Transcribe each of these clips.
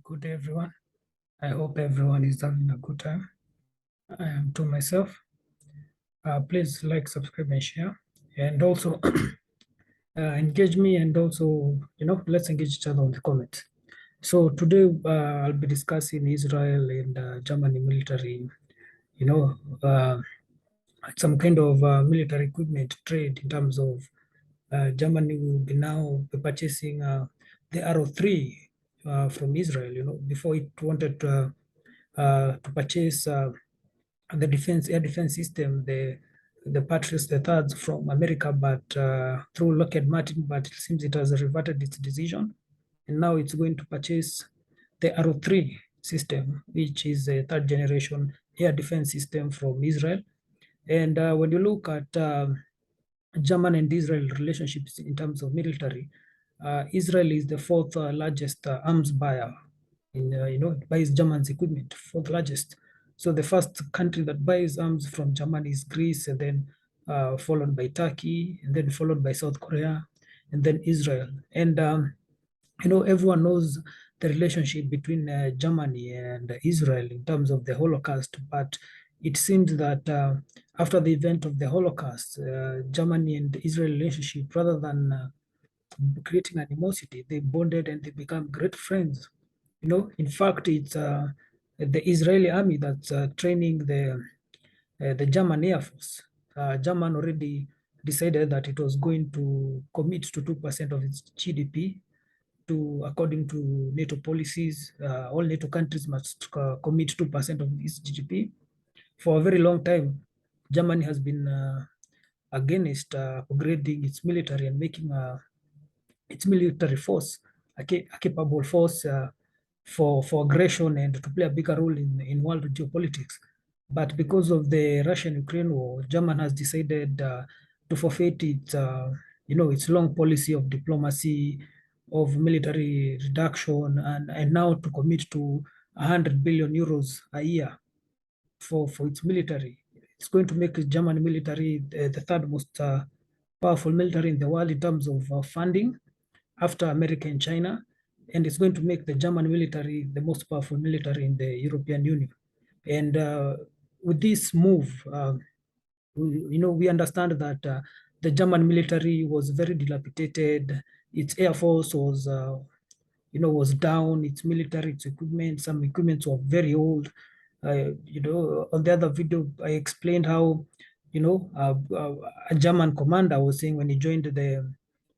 Good day, everyone. I hope everyone is having a good time. I am to myself. Please like, subscribe, and share, and also engage me. And also, let's engage each other on the comments. So today, I'll be discussing Israel and Germany military. You know, uh, some kind of military equipment trade in terms of Germany will be now be purchasing the Arrow 3 from Israel. Before it wanted to purchase the air defense system, the Patriots, the thirds from America, but through Lockheed Martin. But it seems it has reverted its decision, and now it's going to purchase the Arrow 3 system, which is a third generation air defense system from Israel. And when you look at German and Israel relationships in terms of military, Israel is the fourth largest arms buyer. It buys German's equipment, fourth largest. So the first country that buys arms from Germany is Greece, and then followed by Turkey, and then followed by South Korea, and then Israel. And everyone knows the relationship between Germany and Israel in terms of the Holocaust, but it seems that after the event of the Holocaust, Germany and Israel relationship, rather than creating animosity, they bonded and they become great friends. In fact, it's the Israeli army that's training the German Air Force. German already decided that it was going to commit to 2% of its GDP according to NATO policies. All NATO countries must commit 2% of its GDP. For a very long time, Germany has been against upgrading its military and making its military force a capable force for aggression and to play a bigger role in world geopolitics. But because of the Russian-Ukraine war, Germany has decided to forfeit its long policy of diplomacy, of military reduction, and now to commit to 100 billion euros a year for its military. It's going to make German military the third most powerful military in the world in terms of funding, after America and China, and it's going to make the German military the most powerful military in the European Union. And with this move, we understand that the German military was very dilapidated. Its air force was down. Its military, its equipment, some equipments were very old. On the other video, I explained how, a German commander was saying when he joined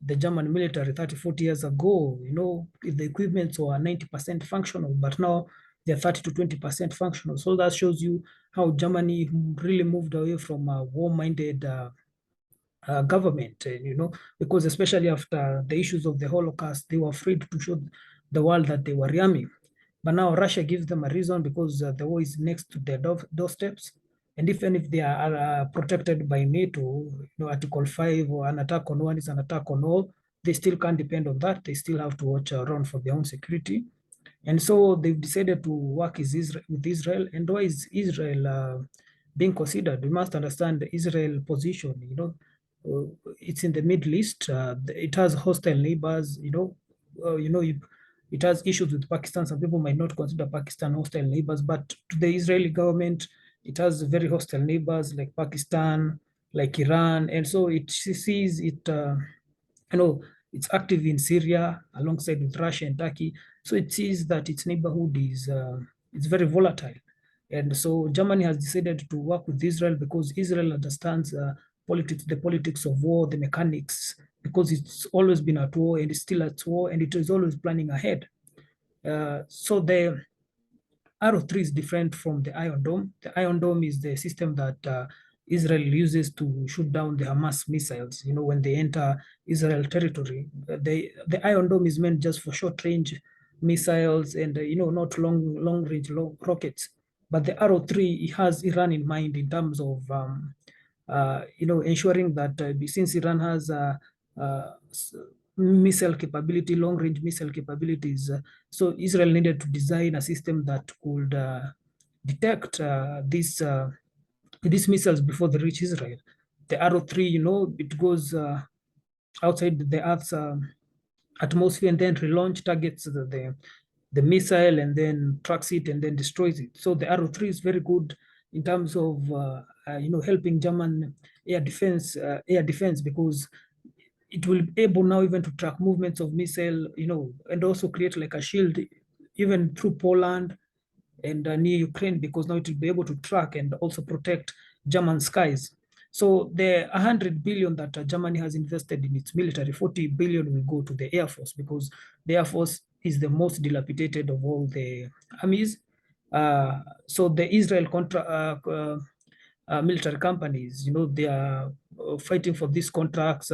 the German military 30, 40 years ago, the equipments were 90% functional, but now they're 30 to 20% functional. So that shows you how Germany really moved away from a war-minded government, because especially after the issues of the Holocaust, they were afraid to show the world that they were rearming. But now Russia gives them a reason because the war is next to their doorsteps. And even if they are protected by NATO, Article 5 or an attack on one is an attack on all, they still can't depend on that. They still have to watch around for their own security. And so they've decided to work with Israel. And why is Israel being considered? We must understand the Israel position. It's in the Middle East. It has hostile neighbors. It has issues with Pakistan. Some people might not consider Pakistan hostile neighbors, but to the Israeli government, it has very hostile neighbors like Pakistan, like Iran, and so it sees it. It's active in Syria alongside with Russia and Turkey. So it sees that its neighborhood is it's very volatile. And so Germany has decided to work with Israel because Israel understands the politics of war, the mechanics, because it's always been at war and it's still at war and it is always planning ahead. So the Arrow 3 is different from the Iron Dome. The Iron Dome is the system that Israel uses to shoot down the Hamas missiles, when they enter Israel territory. The Iron Dome is meant just for short range missiles and, not long range rockets. But the Arrow 3 has Iran in mind in terms of, ensuring that since Iran has missile capability, long range missile capabilities, so Israel needed to design a system that could detect these missiles before they reach Israel. The Arrow 3, it goes outside the Earth's atmosphere and then relaunch targets the missile and then tracks it and then destroys it. So the Arrow 3 is very good in terms of helping German air defense, because it will be able now even to track movements of missile, and also create like a shield even through Poland and near Ukraine, because now it will be able to track and also protect German skies. So the 100 billion that Germany has invested in its military, 40 billion will go to the Air Force, because the Air Force is the most dilapidated of all the armies. So the Israel military companies, they are fighting for these contracts.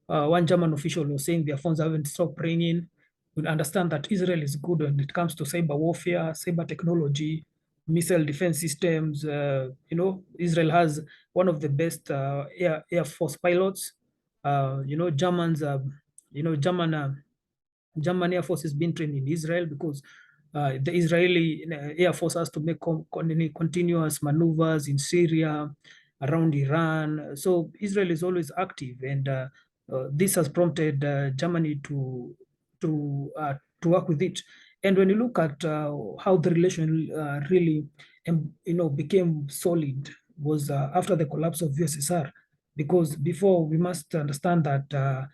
One German official was saying their phones haven't stopped ringing. We understand that Israel is good when it comes to cyber warfare, cyber technology, missile defense systems. Israel has one of the best Air Force pilots. Germans, German Air Force has been trained in Israel, because the Israeli Air Force has to make continuous maneuvers in Syria, around Iran. So Israel is always active, and this has prompted Germany to work with it. And when you look at how the relation really, became solid, was after the collapse of USSR, because before, we must understand that.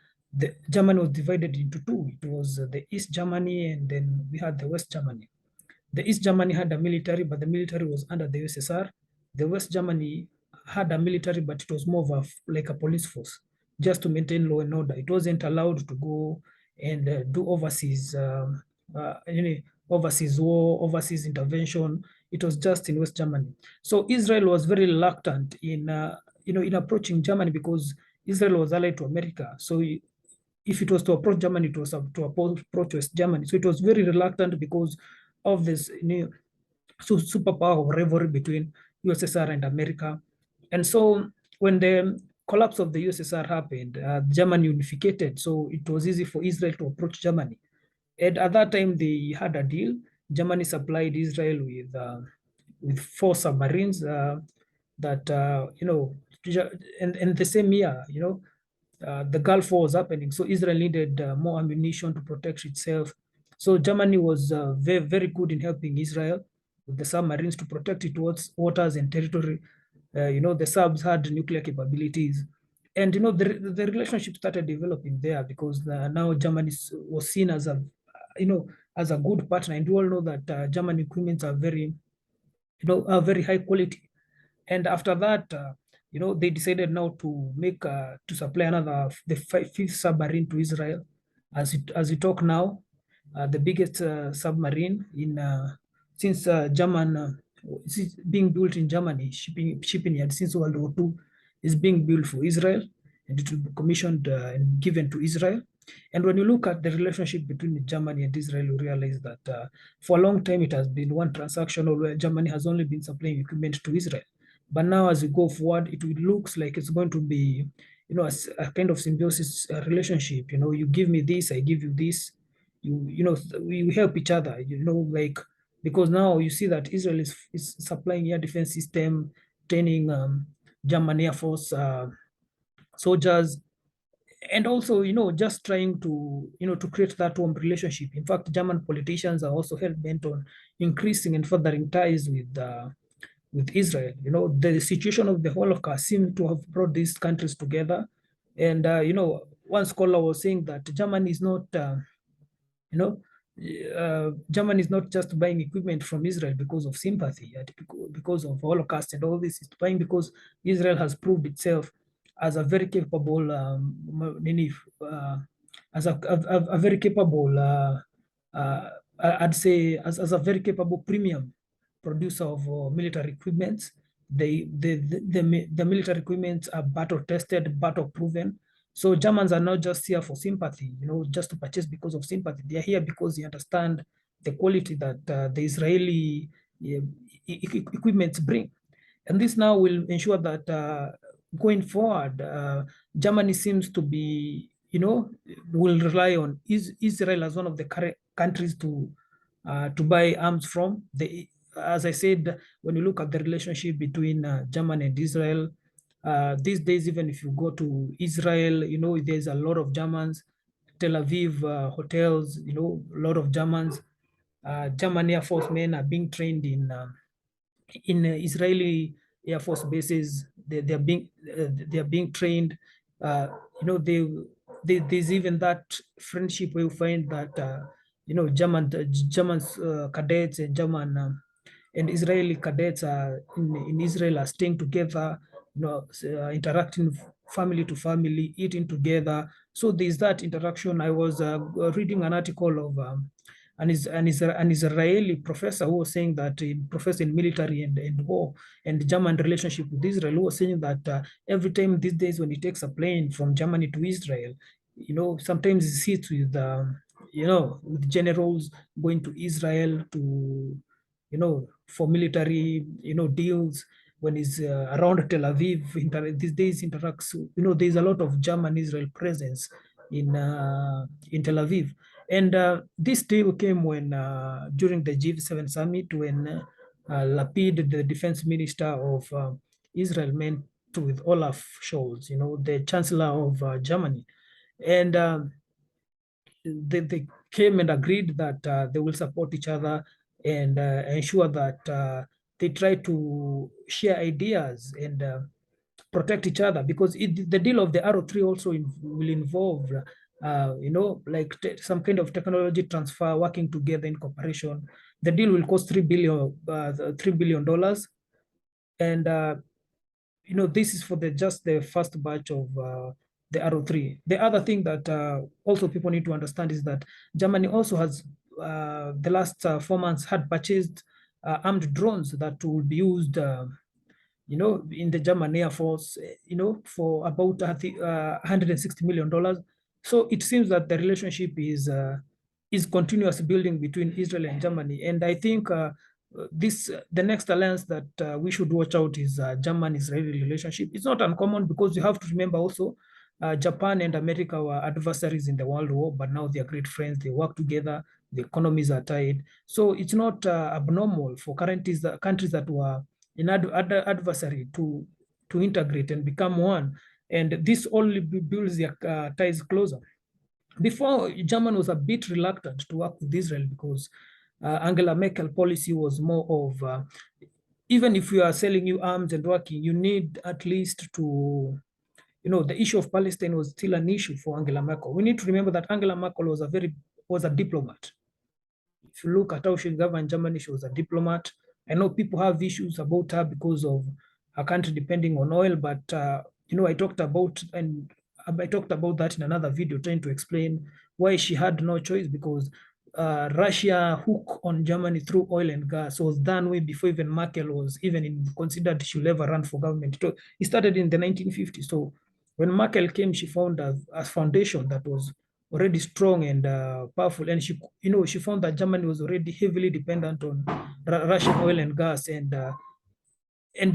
Germany was divided into two. It was the East Germany, and then we had the West Germany. The East Germany had a military, but the military was under the USSR. The West Germany had a military, but it was more of like a police force, just to maintain law and order. It wasn't allowed to go and do overseas war, overseas intervention. It was just in West Germany. So Israel was very reluctant in approaching Germany, because Israel was allied to America. So if it was to approach Germany, it was to approach West Germany. So it was very reluctant because of this superpower rivalry between USSR and America. And so when the collapse of the USSR happened, Germany unificated. So it was easy for Israel to approach Germany. And at that time, they had a deal. Germany supplied Israel with 4 submarines that, and the same year, the Gulf War was happening, so Israel needed more ammunition to protect itself. So Germany was very, very good in helping Israel with the submarines to protect its waters and territory. The subs had nuclear capabilities, and the relationship started developing there, because now Germany was seen as as a good partner, and we all know that German equipments are very high quality. And after that, they decided now to supply the fifth submarine to Israel. As we talk now, the biggest submarine in since German is being built in Germany, shipping yard since World War II, is being built for Israel, and it will be commissioned and given to Israel. And when you look at the relationship between Germany and Israel, you realize that for a long time it has been one transactional, where Germany has only been supplying equipment to Israel. But now, as we go forward, it looks like it's going to be, a kind of symbiosis relationship. You give me this, I give you this. We help each other. Like, because now you see that Israel is supplying air defense system, training German Air Force soldiers, and also just trying to create that warm relationship. In fact, German politicians are also hell bent on increasing and furthering ties with Israel. The situation of the Holocaust seemed to have brought these countries together. And, one scholar was saying that Germany is not, you know, Germany is not just buying equipment from Israel because of sympathy, because of Holocaust and all this. It's buying because Israel has proved itself as a very capable, uh, a very capable, I'd say, as a very capable premium producer of military equipment. The military equipment are battle tested, battle proven. So Germans are not just here for sympathy, just to purchase because of sympathy. They are here because they understand the quality that the Israeli equipment bring. And this now will ensure that going forward, Germany seems to be, will rely on Israel as one of the countries to buy arms from. As I said, when you look at the relationship between Germany and Israel, these days, even if you go to Israel, there's a lot of Germans. Tel Aviv hotels, a lot of Germans. German Air Force men are being trained in Israeli Air Force bases. They are being trained. Uh, you know, there's even that friendship where you find that German cadets and German and Israeli cadets are in Israel are staying together, interacting family to family, eating together. So there's that interaction. I was reading an article of an Israeli professor who was saying that professor in military and war and German relationship with Israel, who was saying that every time these days when he takes a plane from Germany to Israel, sometimes he sits with generals going to Israel to for military, deals when he's around Tel Aviv. These days interacts, there's a lot of German Israel presence in Tel Aviv. And this deal came when during the G7 summit when Lapid, the defense minister of Israel, met with Olaf Scholz, the chancellor of Germany. And they came and agreed that they will support each other and ensure that they try to share ideas and protect each other, because the deal of the Arrow 3 also will involve like some kind of technology transfer, working together in cooperation. The deal will cost $3 billion, and this is for just the first batch of the Arrow 3. The other thing that also people need to understand is that Germany also has, the last 4 months, had purchased armed drones that will be used in the German Air Force, for about $160 million. So it seems that the relationship is continuous building between Israel and Germany. And I think the next alliance that we should watch out is German-Israeli relationship. It's not uncommon, because you have to remember also Japan and America were adversaries in the World War, but now they are great friends. They work together. The economies are tied. So it's not abnormal for countries that were in adversary to integrate and become one. And this only builds their ties closer. Before, Germany was a bit reluctant to work with Israel because Angela Merkel policy was more of even if we are selling you arms and working, you need at least to, the issue of Palestine was still an issue for Angela Merkel. We need to remember that Angela Merkel was a diplomat. If you look at how she governed Germany, she was a diplomat. I know people have issues about her because of her country depending on oil, but I talked about that in another video, trying to explain why she had no choice, because Russia hook on Germany through oil and gas was done way before even Merkel was even considered she will ever run for government. It started in the 1950s. So when Merkel came, she found a foundation that was already strong and powerful, and she found that Germany was already heavily dependent on Russian oil and gas, and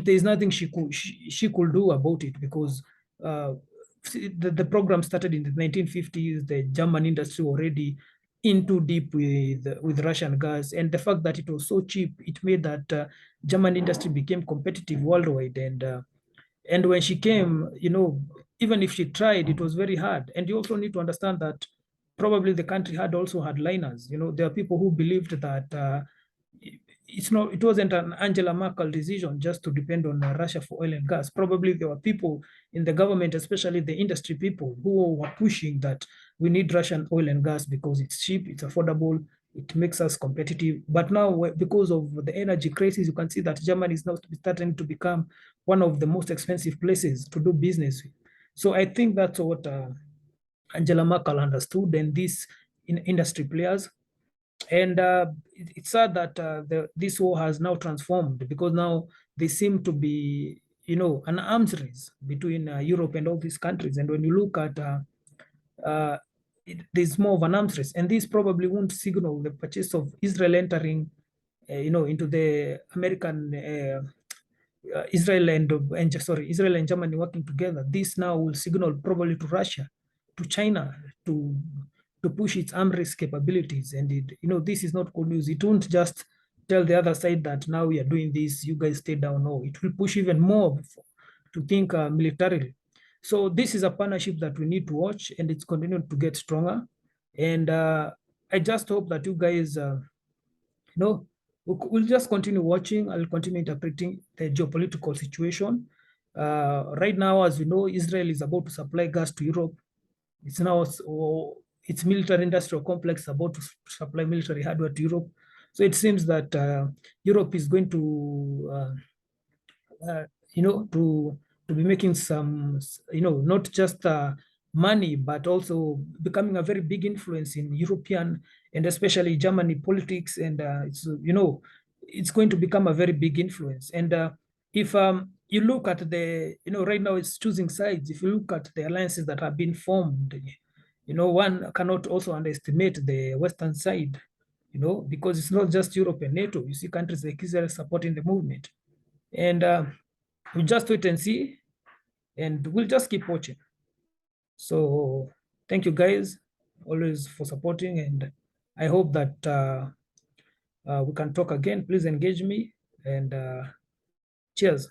there's nothing she could do about it, because the program started in the 1950s. The German industry already in too deep with Russian gas, and the fact that it was so cheap, it made that German industry became competitive worldwide. And when she came, even if she tried, it was very hard. And you also need to understand that probably the country had also had liners. There are people who believed that it wasn't an Angela Merkel decision just to depend on Russia for oil and gas. Probably there were people in the government, especially the industry people, who were pushing that we need Russian oil and gas because it's cheap, it's affordable, it makes us competitive. But now, because of the energy crisis, you can see that Germany is now starting to become one of the most expensive places to do business with. So I think that's what Angela Merkel understood, and these industry players. And it's sad that this war has now transformed, because now they seem to be, an arms race between Europe and all these countries. And when you look at there's more of an arms race, and this probably won't signal the purchase of Israel entering, into the American Israel and Germany working together. This now will signal probably to Russia, to China, to push its arms race capabilities. And this is not good news. It won't just tell the other side that now we are doing this, you guys stay down. No, it will push even more to think militarily. So this is a partnership that we need to watch, and it's continuing to get stronger. And I just hope that you guys No, we'll just continue watching. I'll continue interpreting the geopolitical situation. Right now, as we know, Israel is about to supply gas to Europe. It's now its military industrial complex is about to supply military hardware to Europe. So it seems that Europe is going to uh, to be making some, not just money, but also becoming a very big influence in European and especially Germany politics. And it's going to become a very big influence. And if you look at right now it's choosing sides. If you look at the alliances that have been formed, one cannot also underestimate the Western side, because it's not just Europe and NATO. You see countries like Israel supporting the movement. And we just wait and see, and we'll just keep watching. So thank you guys always for supporting, and I hope that we can talk again. Please engage me, and cheers.